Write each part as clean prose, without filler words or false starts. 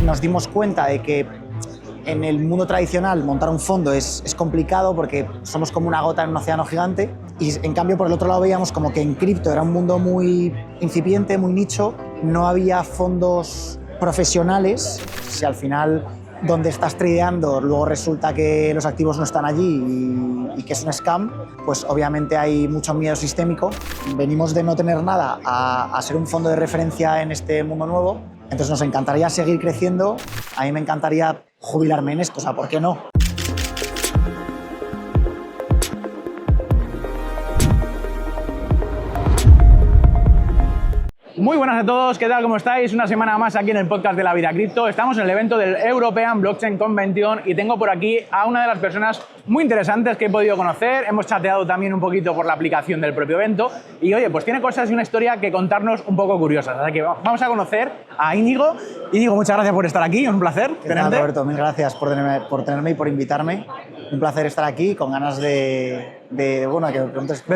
nos dimos cuenta de que en el mundo tradicional montar un fondo es complicado porque somos como una gota en un océano gigante, y en cambio por el otro lado veíamos como que en cripto era un mundo muy incipiente, muy nicho, no había fondos profesionales. Si al final donde estás tradeando luego resulta que los activos no están allí y que es un scam, pues obviamente hay mucho miedo sistémico. Venimos de no tener nada a ser un fondo de referencia en este mundo nuevo, entonces nos encantaría seguir creciendo. A mí me encantaría jubilarme en esto, o sea, ¿por qué no? Muy buenas a todos, ¿qué tal? ¿Cómo estáis? Una semana más aquí en el podcast de La Vida Cripto. Estamos en el evento del European Blockchain Convention y tengo por aquí a una de las personas muy interesantes que he podido conocer. Hemos chateado también un poquito por la aplicación del propio evento y, oye, pues tiene cosas y una historia que contarnos un poco curiosas. Así que vamos a conocer a Íñigo. Íñigo, muchas gracias por estar aquí, es un placer tenerte. Roberto, mil gracias por tenerme y por invitarme. Un placer estar aquí, con ganas de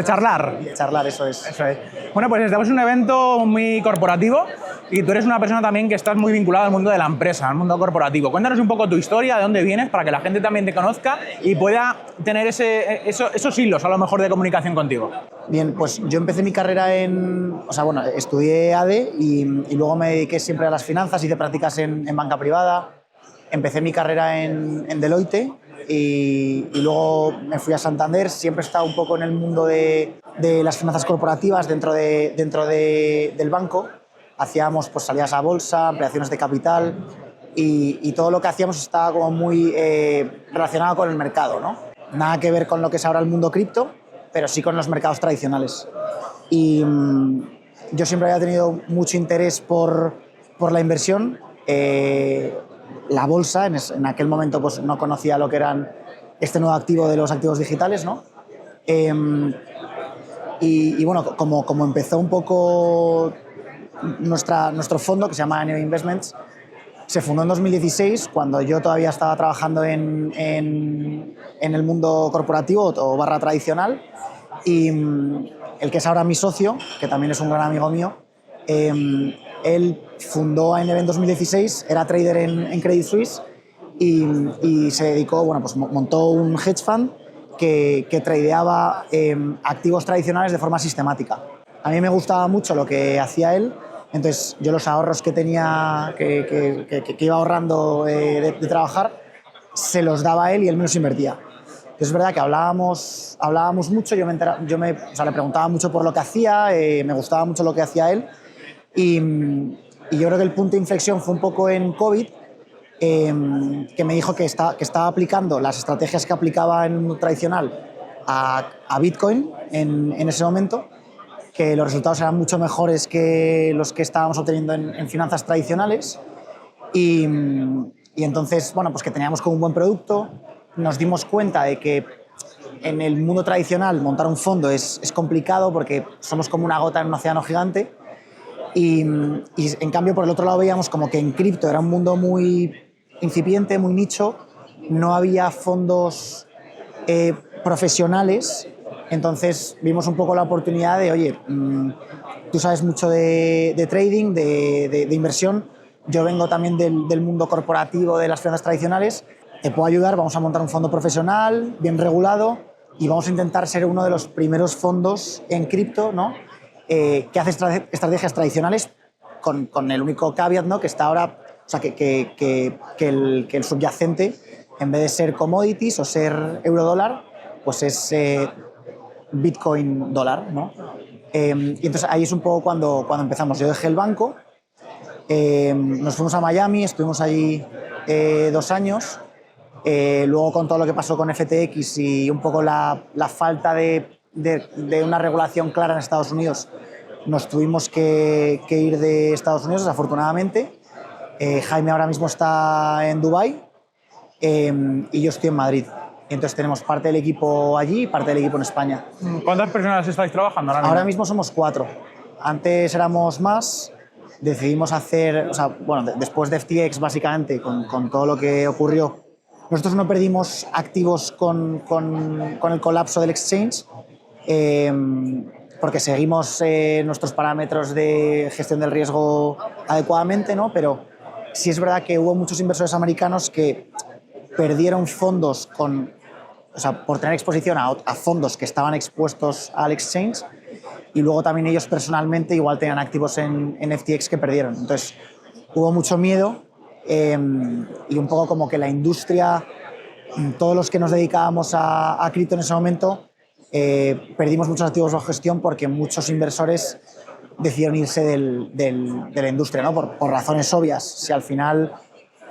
charlar. De charlar, eso es. Eso es. Bueno, pues estamos en un evento muy corporativo y tú eres una persona también que estás muy vinculada al mundo de la empresa, al mundo corporativo. Cuéntanos un poco tu historia, de dónde vienes, para que la gente también te conozca y pueda tener esos hilos a lo mejor de comunicación contigo. Bien, pues yo empecé mi carrera estudié ADE y luego me dediqué siempre a las finanzas, hice prácticas en banca privada. Empecé mi carrera en Deloitte y luego me fui a Santander. Siempre he estado un poco en el mundo de las finanzas corporativas dentro del banco. Hacíamos pues salidas a bolsa, ampliaciones de capital y todo lo que hacíamos estaba como muy relacionado con el mercado, ¿no? Nada que ver con lo que es ahora el mundo cripto, pero sí con los mercados tradicionales. Y yo siempre había tenido mucho interés por la inversión. La bolsa, en aquel momento pues no conocía lo que eran este nuevo activo de los activos digitales, ¿no? Y bueno, como empezó un poco nuestro fondo, que se llama Neo Investments, se fundó en 2016, cuando yo todavía estaba trabajando en el mundo corporativo o barra tradicional, y el que es ahora mi socio, que también es un gran amigo mío, él fundó ANB en 2016, era trader en Credit Suisse y se dedicó, bueno, pues montó un hedge fund que tradeaba activos tradicionales de forma sistemática. A mí me gustaba mucho lo que hacía él, entonces yo los ahorros que tenía, que iba ahorrando de trabajar, se los daba a él y él me los invertía. Entonces es verdad que hablábamos mucho, yo le preguntaba mucho por lo que hacía, me gustaba mucho lo que hacía él. Y yo creo que el punto de inflexión fue un poco en COVID, que me dijo que estaba aplicando las estrategias que aplicaba en el mundo tradicional a Bitcoin en ese momento, que los resultados eran mucho mejores que los que estábamos obteniendo en finanzas tradicionales. Y entonces, bueno, pues que teníamos como un buen producto. Nos dimos cuenta de que en el mundo tradicional montar un fondo es complicado porque somos como una gota en un océano gigante. Y en cambio por el otro lado veíamos como que en cripto era un mundo muy incipiente, muy nicho, no había fondos profesionales. Entonces vimos un poco la oportunidad de, oye, tú sabes mucho de trading, de inversión, yo vengo también del mundo corporativo, de las finanzas tradicionales, te puedo ayudar, vamos a montar un fondo profesional, bien regulado, y vamos a intentar ser uno de los primeros fondos en cripto, ¿no? Que hace estrategias tradicionales con el único caveat, ¿no? Que está ahora, o sea, que el subyacente, en vez de ser commodities o ser euro-dólar, pues es Bitcoin-dólar, ¿no? Y entonces ahí es un poco cuando empezamos. Yo dejé el banco, nos fuimos a Miami, estuvimos allí 2 años. Luego con todo lo que pasó con FTX y un poco la falta de una regulación clara en Estados Unidos, nos tuvimos que ir de Estados Unidos, desafortunadamente. Jaime ahora mismo está en Dubái y yo estoy en Madrid. Entonces tenemos parte del equipo allí y parte del equipo en España. ¿Cuántas personas estáis trabajando ahora mismo? Somos 4. Antes éramos más. Decidimos hacer, o sea, bueno, después de FTX básicamente, con todo lo que ocurrió, nosotros no perdimos activos con el colapso del exchange, porque seguimos nuestros parámetros de gestión del riesgo adecuadamente, ¿no? Pero sí es verdad que hubo muchos inversores americanos que perdieron fondos por tener exposición a fondos que estaban expuestos al exchange, y luego también ellos personalmente igual tenían activos en FTX que perdieron. Entonces hubo mucho miedo y un poco como que la industria, todos los que nos dedicábamos a cripto en ese momento, perdimos muchos activos bajo gestión porque muchos inversores decidieron irse de la industria, ¿no? Por razones obvias. Si al final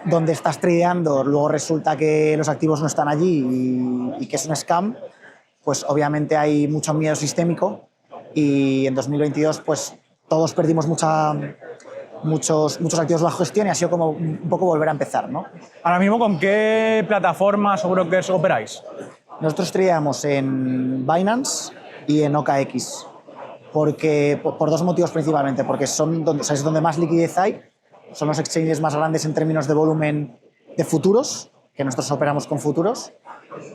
donde estás tradeando luego resulta que los activos no están allí y que es un scam, pues obviamente hay mucho miedo sistémico, y en 2022 pues todos perdimos muchos activos bajo gestión y ha sido como un poco volver a empezar, ¿no? Ahora mismo, ¿con qué plataformas o brokers operáis? Nosotros tradeamos en Binance y en OKX, porque, por dos motivos principalmente, porque es donde más liquidez hay, son los exchanges más grandes en términos de volumen de futuros, que nosotros operamos con futuros,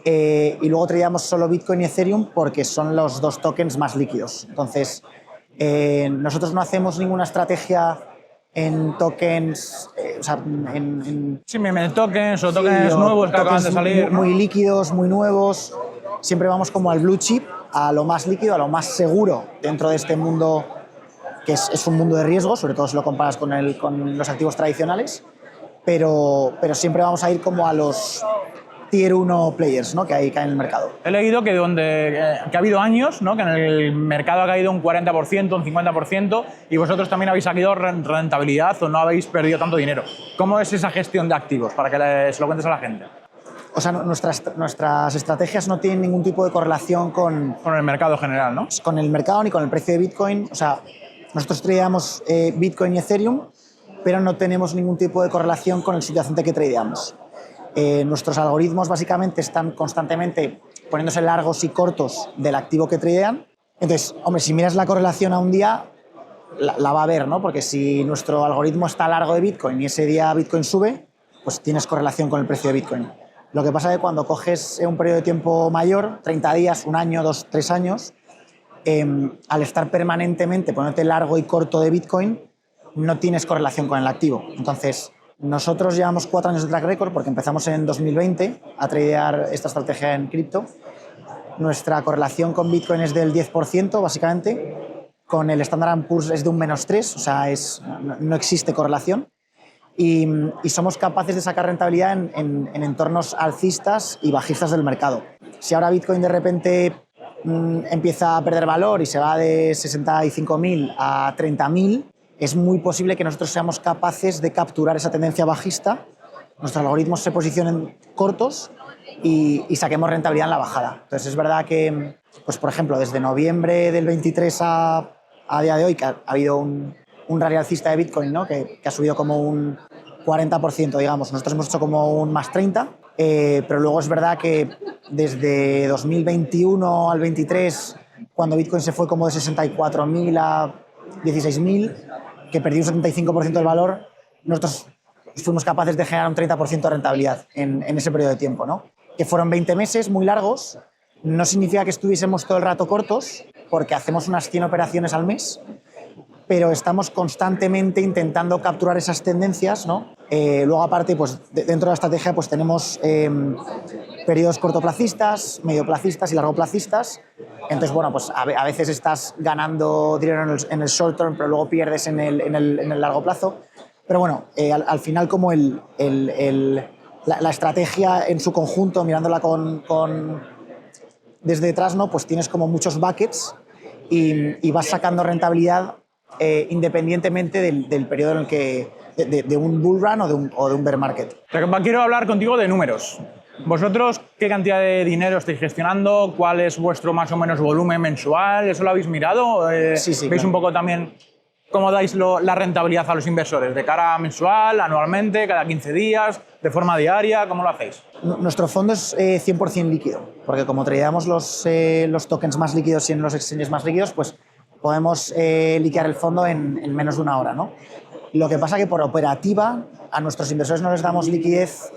y luego tradeamos solo Bitcoin y Ethereum porque son los dos tokens más líquidos. Entonces, nosotros no hacemos ninguna estrategia en tokens, Sí, meme tokens o tokens nuevos que acaban de salir, ¿no? Muy líquidos, muy nuevos. Siempre vamos como al blue chip, a lo más líquido, a lo más seguro dentro de este mundo, que es un mundo de riesgo, sobre todo si lo comparas con los activos tradicionales, pero siempre vamos a ir como a los Tier 1 players, ¿no? que hay en el mercado. He leído que ha habido años, ¿no? que en el mercado ha caído un 40%, un 50%, y vosotros también habéis sacado rentabilidad o no habéis perdido tanto dinero. ¿Cómo es esa gestión de activos? Para que se lo cuentes a la gente. O sea, nuestras estrategias no tienen ningún tipo de correlación con el mercado general, ¿no? Con el mercado ni con el precio de Bitcoin. O sea, nosotros tradeamos Bitcoin y Ethereum, pero no tenemos ningún tipo de correlación con el subyacente que tradeamos. Nuestros algoritmos básicamente están constantemente poniéndose largos y cortos del activo que tradean. Entonces, hombre, si miras la correlación a un día, la va a ver, ¿no? Porque si nuestro algoritmo está largo de Bitcoin y ese día Bitcoin sube, pues tienes correlación con el precio de Bitcoin. Lo que pasa es que cuando coges un periodo de tiempo mayor, 30 días, un año, 2, 3 años, al estar permanentemente poniéndote largo y corto de Bitcoin, no tienes correlación con el activo. Entonces, nosotros llevamos 4 años de track record porque empezamos en 2020 a tradear esta estrategia en cripto. Nuestra correlación con Bitcoin es del 10%, básicamente. Con el Standard & Poor's es de un -3, o sea, no existe correlación. Y somos capaces de sacar rentabilidad en entornos alcistas y bajistas del mercado. Si ahora Bitcoin de repente empieza a perder valor y se va de 65.000 a 30.000, es muy posible que nosotros seamos capaces de capturar esa tendencia bajista, nuestros algoritmos se posicionen cortos y saquemos rentabilidad en la bajada. Entonces es verdad que, pues, por ejemplo, desde noviembre del 23 a día de hoy, que ha habido un rally alcista de Bitcoin, ¿no? que ha subido como un 40%, digamos. Nosotros hemos hecho como un +30%, pero luego es verdad que desde 2021 al 23, cuando Bitcoin se fue como de 64.000 a 16.000, que perdió un 75% del valor, nosotros fuimos capaces de generar un 30% de rentabilidad en ese periodo de tiempo, ¿no? Que fueron 20 meses muy largos. No significa que estuviésemos todo el rato cortos, porque hacemos unas 100 operaciones al mes, pero estamos constantemente intentando capturar esas tendencias, ¿no? Luego, aparte, pues, dentro de la estrategia pues, tenemos periodos cortoplacistas, medioplacistas y largoplacistas. Entonces, bueno, pues a veces estás ganando dinero en el short term, pero luego pierdes en el largo plazo. Pero bueno, al final, como la estrategia en su conjunto, mirándola desde detrás, ¿no? Pues tienes como muchos buckets y vas sacando rentabilidad independientemente del periodo en el que de un bull run o de un bear market. Quiero hablar contigo de números. ¿Vosotros qué cantidad de dinero estáis gestionando? ¿Cuál es vuestro más o menos volumen mensual? ¿Eso lo habéis mirado? Sí, ¿Veis claro. un poco también cómo dais la rentabilidad a los inversores? ¿De cara mensual, anualmente, cada 15 días, de forma diaria? ¿Cómo lo hacéis? Nuestro fondo es 100% líquido, porque como tradeamos los tokens más líquidos y en los exchanges más líquidos, pues podemos liquidar el fondo en menos de una hora, ¿no? Lo que pasa que por operativa a nuestros inversores no les damos liquidez,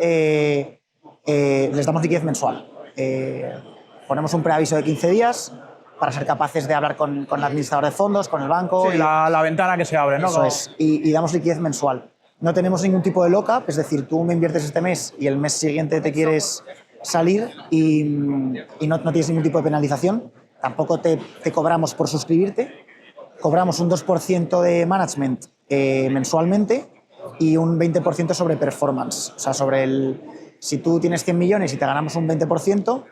mensual. Ponemos un preaviso de 15 días para ser capaces de hablar con el administrador de fondos, con el banco. Sí, la ventana que se abre, ¿no? Eso es, y damos liquidez mensual. No tenemos ningún tipo de lock-up, es decir, tú me inviertes este mes y el mes siguiente te quieres salir y no tienes ningún tipo de penalización. Tampoco te cobramos por suscribirte. Cobramos un 2% de management mensualmente y un 20% sobre performance. O sea, si tú tienes 100 millones y te ganamos un 20%,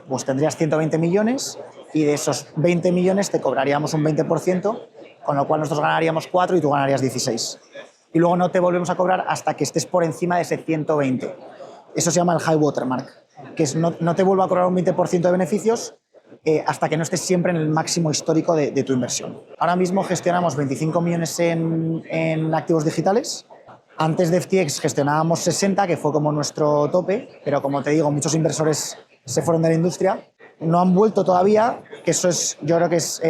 pues tendrías 120 millones y de esos 20 millones te cobraríamos un 20%, con lo cual nosotros ganaríamos 4 y tú ganarías 16. Y luego no te volvemos a cobrar hasta que estés por encima de ese 120. Eso se llama el high watermark, que es no te vuelvo a cobrar un 20% de beneficios hasta que no estés siempre en el máximo histórico de tu inversión. Ahora mismo gestionamos 25 millones en activos digitales. Antes de FTX gestionábamos 60, que fue como nuestro tope, pero como te digo, muchos inversores se fueron de la industria. No han vuelto todavía, que eso es, yo creo que es,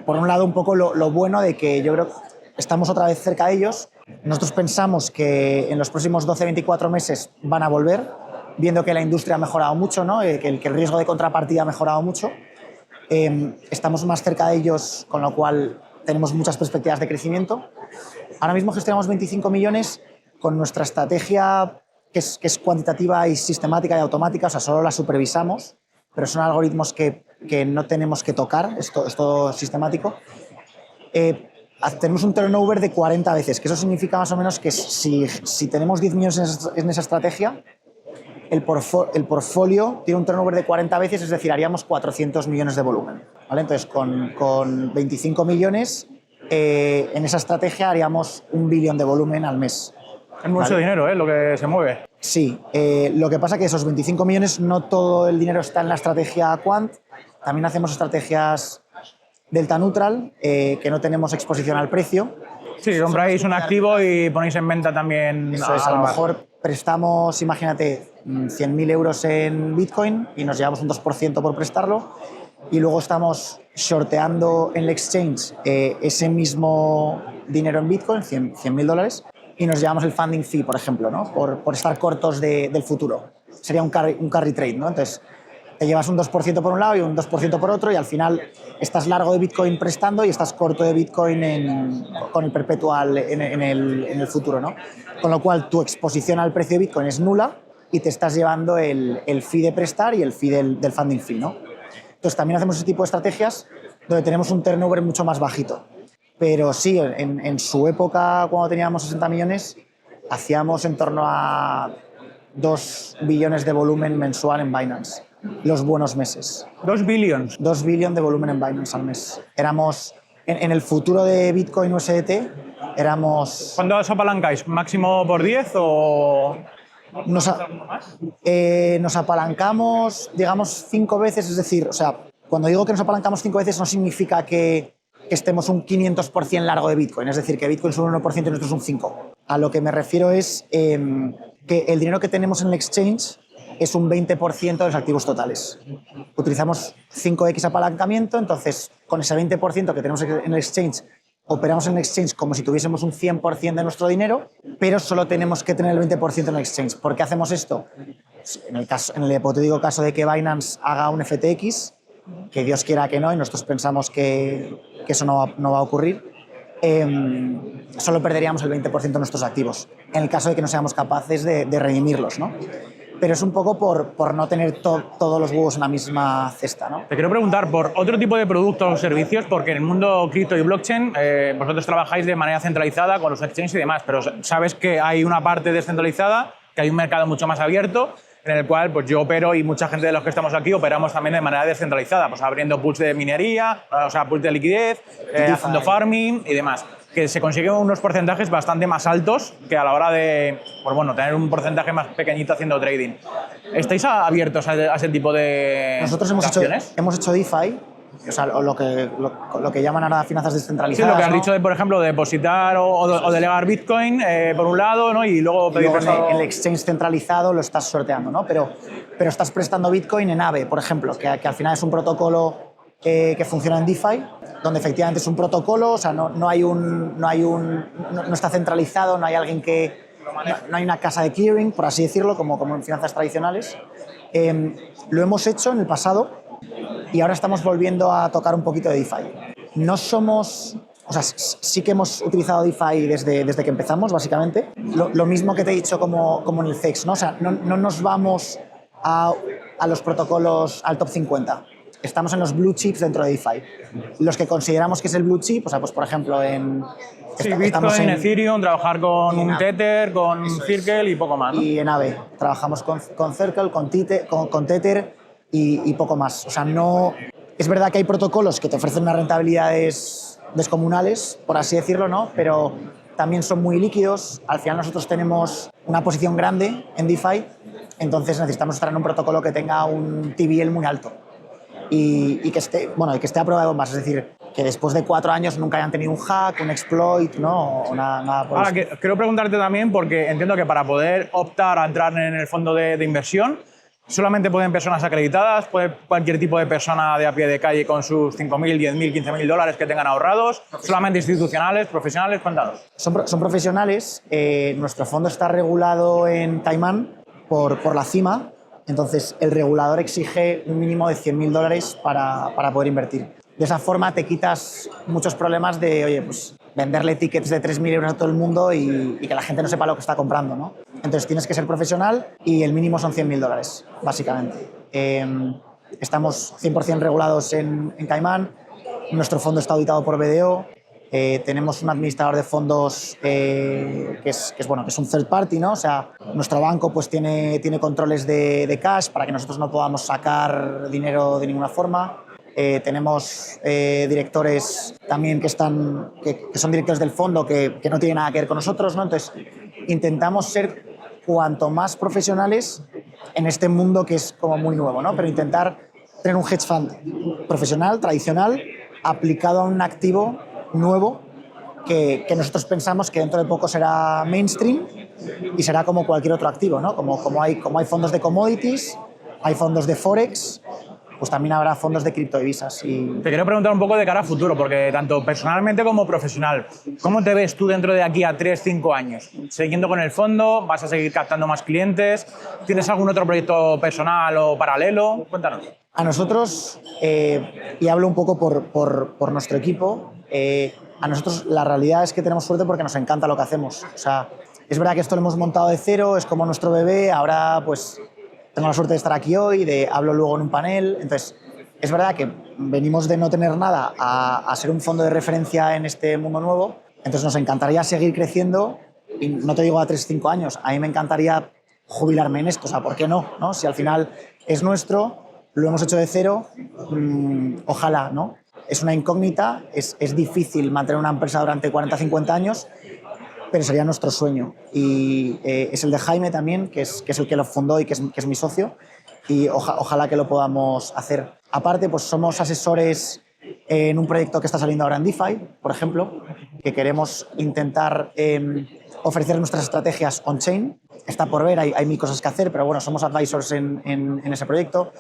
por un lado, un poco lo bueno de que yo creo que estamos otra vez cerca de ellos. Nosotros pensamos que en los próximos 12-24 meses van a volver, viendo que la industria ha mejorado mucho, ¿no? que el riesgo de contrapartida ha mejorado mucho. Estamos más cerca de ellos, con lo cual tenemos muchas perspectivas de crecimiento. Ahora mismo gestionamos 25 millones con nuestra estrategia que es cuantitativa y sistemática y automática, o sea, solo la supervisamos, pero son algoritmos que no tenemos que tocar, es todo sistemático. Tenemos un turnover de 40 veces, que eso significa más o menos que si tenemos 10 millones en esa estrategia, el portfolio tiene un turnover de 40 veces, es decir, haríamos 400 millones de volumen, ¿vale? Entonces, con 25 millones, en esa estrategia haríamos 1 billón de volumen al mes. Es mucho dinero, lo que se mueve. Sí, lo que pasa es que esos 25 millones no todo el dinero está en la estrategia Quant, también hacemos estrategias delta neutral, que no tenemos exposición al precio. Sí, compráis un activo y ponéis en venta también. Eso es, a lo mejor prestamos, imagínate, 100.000 euros en Bitcoin y nos llevamos un 2% por prestarlo y luego estamos shorteando en el exchange ese mismo dinero en Bitcoin, 100.000 dólares, y nos llevamos el funding fee, por ejemplo, ¿no? por estar cortos del futuro. Sería un carry trade, ¿no? Entonces, te llevas un 2% por un lado y un 2% por otro y al final estás largo de Bitcoin prestando y estás corto de Bitcoin con el perpetual en el futuro, ¿no? Con lo cual tu exposición al precio de Bitcoin es nula y te estás llevando el fee de prestar y el fee del funding fee, ¿no? Entonces también hacemos ese tipo de estrategias donde tenemos un turnover mucho más bajito. Pero sí, en su época, cuando teníamos 60 millones, hacíamos en torno a 2 billones de volumen mensual en Binance. Los buenos meses. 2 billions. 2 billones de volumen en Binance al mes. Éramos, en el futuro de Bitcoin USDT, éramos... ¿Cuándo os apalancáis? ¿Máximo por 10 o...? Nos apalancamos, digamos, 5 veces, es decir, o sea, cuando digo que nos apalancamos 5 veces no significa que estemos un 500% largo de Bitcoin, es decir, que Bitcoin es un 1% y nosotros un 5%. A lo que me refiero es que el dinero que tenemos en el exchange es un 20% de los activos totales. Utilizamos 5x apalancamiento, entonces con ese 20% que tenemos en el exchange, operamos en el exchange como si tuviésemos un 100% de nuestro dinero, pero solo tenemos que tener el 20% en el exchange. ¿Por qué hacemos esto? En el hipotético caso de que Binance haga un FTX, que Dios quiera que no, y nosotros pensamos que eso no va a ocurrir, solo perderíamos el 20% de nuestros activos, en el caso de que no seamos capaces de redimirlos, ¿no? Pero es un poco por no tener todos los huevos en la misma cesta, ¿no? Te quiero preguntar por otro tipo de productos o servicios, porque en el mundo cripto y blockchain vosotros trabajáis de manera centralizada con los exchanges y demás, pero sabes que hay una parte descentralizada, que hay un mercado mucho más abierto, en el cual pues, yo opero y mucha gente de los que estamos aquí operamos también de manera descentralizada, pues abriendo pools de minería, o sea, pools de liquidez, haciendo farming y demás, que se consiguen unos porcentajes bastante más altos que a la hora de pues, bueno, tener un porcentaje más pequeñito haciendo trading. ¿Estáis abiertos a ese tipo de Nosotros hemos hecho DeFi, o sea, lo que llaman ahora finanzas descentralizadas. Sí, lo que has ¿no? dicho de, por ejemplo, depositar o delegar Bitcoin por un lado, ¿no? Y luego pedir prestado. En el exchange centralizado lo estás sorteando, ¿no? Pero estás prestando Bitcoin en Aave, por ejemplo, que al final es un protocolo que funciona en DeFi, donde efectivamente es un protocolo, o sea, no está centralizado, no hay alguien no hay una casa de clearing, por así decirlo, como en finanzas tradicionales. Lo hemos hecho en el pasado y ahora estamos volviendo a tocar un poquito de DeFi. No somos O sea, sí que hemos utilizado DeFi desde que empezamos, básicamente. Lo mismo que te he dicho como en el CEX, ¿no? O sea, no nos vamos a los protocolos al top 50. Estamos en los blue chips dentro de DeFi. Los que consideramos que es el blue chip, o sea, pues por ejemplo en... Sí, Bitcoin, Ethereum, trabajar con un Tether, con Circle y poco más, ¿no? Y en AVE. Trabajamos con Circle, con Tether y poco más. O sea, no... Es verdad que hay protocolos que te ofrecen unas rentabilidades descomunales, por así decirlo, ¿no? Pero también son muy líquidos. Al final nosotros tenemos una posición grande en DeFi, entonces necesitamos estar en un protocolo que tenga un TVL muy alto y que esté aprobado más. Es decir, que después de 4 años nunca hayan tenido un hack, un exploit, ¿no? O nada por Ahora, eso. quiero preguntarte también, porque entiendo que para poder optar a entrar en el fondo de inversión, solamente pueden personas acreditadas, puede cualquier tipo de persona de a pie de calle con sus 5.000, 10.000, 15.000 dólares que tengan ahorrados, solamente institucionales, profesionales, cuéntanos. Son profesionales. Nuestro fondo está regulado en Caimán por la CIMA, entonces el regulador exige un mínimo de 100.000 dólares para poder invertir. De esa forma te quitas muchos problemas de, oye, pues venderle tickets de 3.000 euros a todo el mundo y que la gente no sepa lo que está comprando, ¿no? Entonces tienes que ser profesional y el mínimo son 100.000 dólares, básicamente. Estamos 100% regulados en Caimán. Nuestro fondo está auditado por BDO. Tenemos un administrador de fondos que es un third party, ¿no? O sea, nuestro banco pues tiene controles de cash para que nosotros no podamos sacar dinero de ninguna forma. Tenemos directores también que son directores del fondo que no tienen nada que ver con nosotros, ¿no? Entonces, intentamos ser cuanto más profesionales en este mundo que es como muy nuevo, ¿no? Pero intentar tener un hedge fund profesional, tradicional, aplicado a un activo nuevo que nosotros pensamos que dentro de poco será mainstream y será como cualquier otro activo, ¿no? Como hay fondos de commodities, hay fondos de forex, pues también habrá fondos de criptodivisas. Te quiero preguntar un poco de cara a futuro, porque tanto personalmente como profesional, ¿cómo te ves tú dentro de aquí a 3-5 años? ¿Siguiendo con el fondo? ¿Vas a seguir captando más clientes? ¿Tienes algún otro proyecto personal o paralelo? Cuéntanos. A nosotros, y hablo un poco por nuestro equipo, a nosotros la realidad es que tenemos suerte porque nos encanta lo que hacemos. O sea, es verdad que esto lo hemos montado de cero, es como nuestro bebé, ahora pues tengo la suerte de estar aquí hoy, hablo luego en un panel. Entonces, es verdad que venimos de no tener nada a ser un fondo de referencia en este mundo nuevo. Entonces, nos encantaría seguir creciendo. Y no te digo a 3-5 años, a mí me encantaría jubilarme en esto. O sea, ¿por qué no? ¿No? Si al final es nuestro, lo hemos hecho de cero, ojalá, ¿no? Es una incógnita, es difícil mantener una empresa durante 40-50 años, pero sería nuestro sueño. Y es el de Jaime también, que es el que lo fundó y que es mi socio, y ojalá que lo podamos hacer. Aparte, pues somos asesores en un proyecto que está saliendo ahora en DeFi, por ejemplo, que queremos intentar ofrecer nuestras estrategias on-chain. Está por ver, hay mil cosas que hacer, pero bueno, somos advisors en ese proyecto.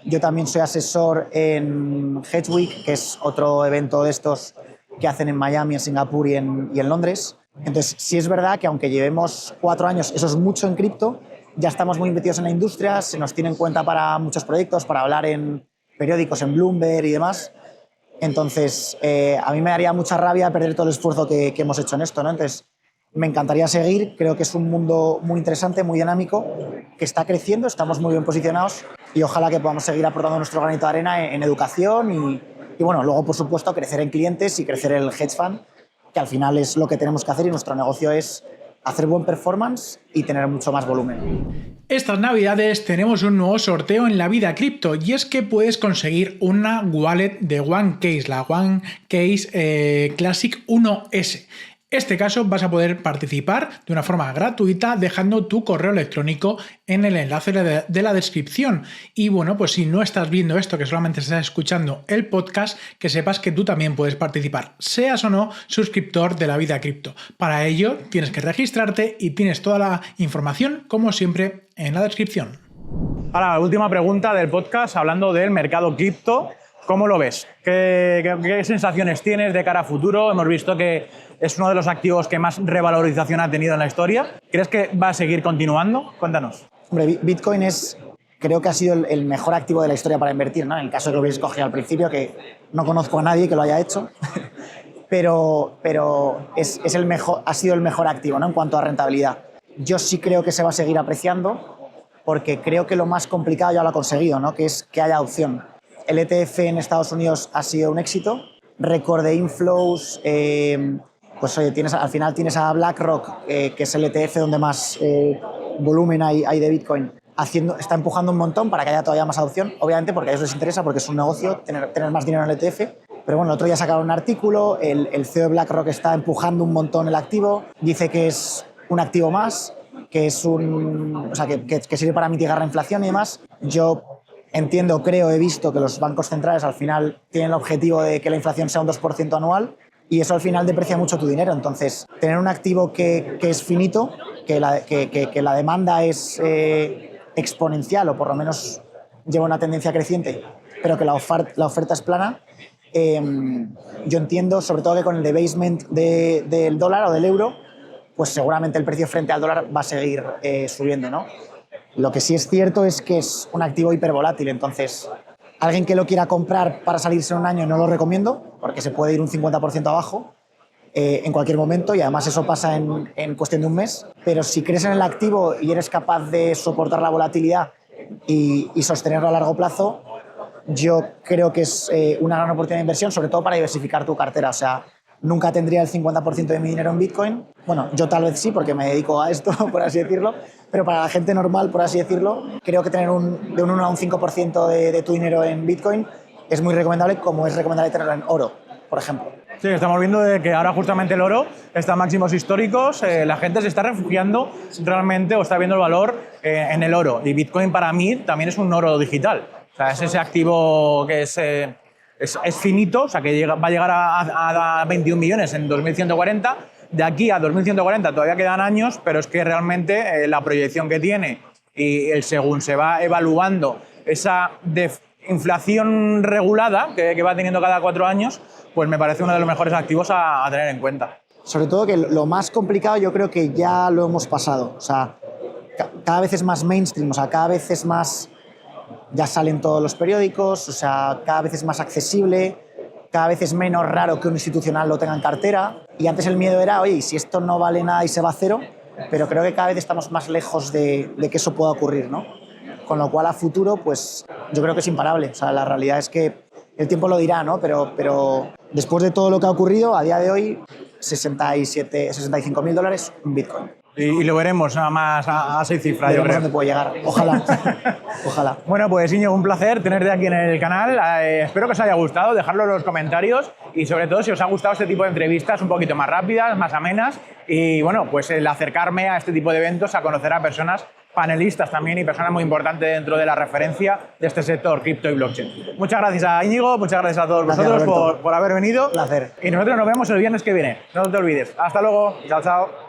Yo también soy asesor en Hedge Week, que es otro evento de estos que hacen en Miami, en Singapur y en Londres. Entonces, sí es verdad que aunque llevemos 4 años, eso es mucho en cripto, ya estamos muy metidos en la industria, se nos tiene en cuenta para muchos proyectos, para hablar en periódicos, en Bloomberg y demás. Entonces, a mí me daría mucha rabia perder todo el esfuerzo que hemos hecho en esto, ¿no? Entonces, me encantaría seguir, creo que es un mundo muy interesante, muy dinámico, que está creciendo, estamos muy bien posicionados y ojalá que podamos seguir aportando nuestro granito de arena en educación y bueno, luego, por supuesto, crecer en clientes y crecer el hedge fund, que al final es lo que tenemos que hacer y nuestro negocio es hacer buen performance y tener mucho más volumen. Estas navidades tenemos un nuevo sorteo en La Vida Cripto y es que puedes conseguir una wallet de OneCase, la OneCase Classic 1S. Este caso vas a poder participar de una forma gratuita dejando tu correo electrónico en el enlace de la descripción. Y bueno, pues si no estás viendo esto, que solamente estás escuchando el podcast, que sepas que tú también puedes participar, seas o no suscriptor de La Vida Cripto. Para ello tienes que registrarte y tienes toda la información, como siempre, en la descripción. Ahora, la última pregunta del podcast, hablando del mercado cripto. ¿Cómo lo ves? ¿Qué sensaciones tienes de cara a futuro? Hemos visto que es uno de los activos que más revalorización ha tenido en la historia. ¿Crees que va a seguir continuando? Cuéntanos. Hombre, Bitcoin creo que ha sido el mejor activo de la historia para invertir, ¿no? En el caso de que lo hubiese escogido al principio, que no conozco a nadie que lo haya hecho. pero es el mejor, ha sido el mejor activo, ¿no? En cuanto a rentabilidad. Yo sí creo que se va a seguir apreciando porque creo que lo más complicado ya lo ha conseguido, ¿no? Que es que haya adopción. El ETF en Estados Unidos ha sido un éxito, récord de inflows, pues oye, al final tienes a BlackRock, que es el ETF donde más volumen hay de Bitcoin, está empujando un montón para que haya todavía más adopción, obviamente porque a ellos les interesa, porque es un negocio tener más dinero en el ETF. Pero bueno, el otro día sacaron un artículo, el CEO de BlackRock está empujando un montón el activo, dice que es un activo más, que es que sirve para mitigar la inflación y demás. Yo entiendo, creo, he visto que los bancos centrales al final tienen el objetivo de que la inflación sea un 2% anual y eso al final deprecia mucho tu dinero. Entonces, tener un activo que es finito, que la demanda es exponencial o por lo menos lleva una tendencia creciente, pero que la oferta es plana, yo entiendo, sobre todo que con el debasement del dólar o del euro, pues seguramente el precio frente al dólar va a seguir subiendo, ¿no? Lo que sí es cierto es que es un activo hipervolátil, entonces alguien que lo quiera comprar para salirse en un año no lo recomiendo, porque se puede ir un 50% abajo en cualquier momento y además eso pasa en cuestión de un mes. Pero si crees en el activo y eres capaz de soportar la volatilidad y sostenerlo a largo plazo, yo creo que es una gran oportunidad de inversión, sobre todo para diversificar tu cartera. O sea, nunca tendría el 50% de mi dinero en Bitcoin. Bueno, yo tal vez sí, porque me dedico a esto, por así decirlo, pero para la gente normal, por así decirlo, creo que tener de un 1 a un 5% de tu dinero en Bitcoin es muy recomendable, como es recomendable tenerlo en oro, por ejemplo. Sí, estamos viendo que ahora justamente el oro está a máximos históricos, la gente se está refugiando realmente o está viendo el valor en el oro. Y Bitcoin para mí también es un oro digital. O sea, es ese activo que es finito, o sea, que va a llegar a 21 millones en 2140. De aquí a 2140 todavía quedan años, pero es que realmente la proyección que tiene y según se va evaluando esa inflación regulada que va teniendo cada 4 años, pues me parece uno de los mejores activos a tener en cuenta. Sobre todo que lo más complicado yo creo que ya lo hemos pasado. O sea, cada vez es más mainstream, o sea, cada vez es más... Ya salen todos los periódicos, o sea, cada vez es más accesible, cada vez es menos raro que un institucional lo tenga en cartera. Y antes el miedo era, oye, si esto no vale nada y se va a cero, pero creo que cada vez estamos más lejos de que eso pueda ocurrir, ¿no? Con lo cual, a futuro, pues yo creo que es imparable. O sea, la realidad es que el tiempo lo dirá, ¿no? Pero después de todo lo que ha ocurrido, a día de hoy, 65.000 dólares en Bitcoin. Y lo veremos nada más a 6 cifras. Veremos dónde puede llegar. Ojalá. Ojalá. Bueno, pues Íñigo, un placer tenerte aquí en el canal. Espero que os haya gustado, dejadlo en los comentarios y sobre todo si os ha gustado este tipo de entrevistas un poquito más rápidas, más amenas y bueno, pues el acercarme a este tipo de eventos, a conocer a personas panelistas también y personas muy importantes dentro de la referencia de este sector cripto y blockchain. Muchas gracias a Íñigo, muchas gracias a todos vosotros por haber venido. Un placer. Y nosotros nos vemos el viernes que viene. No te olvides. Hasta luego. Chao, chao.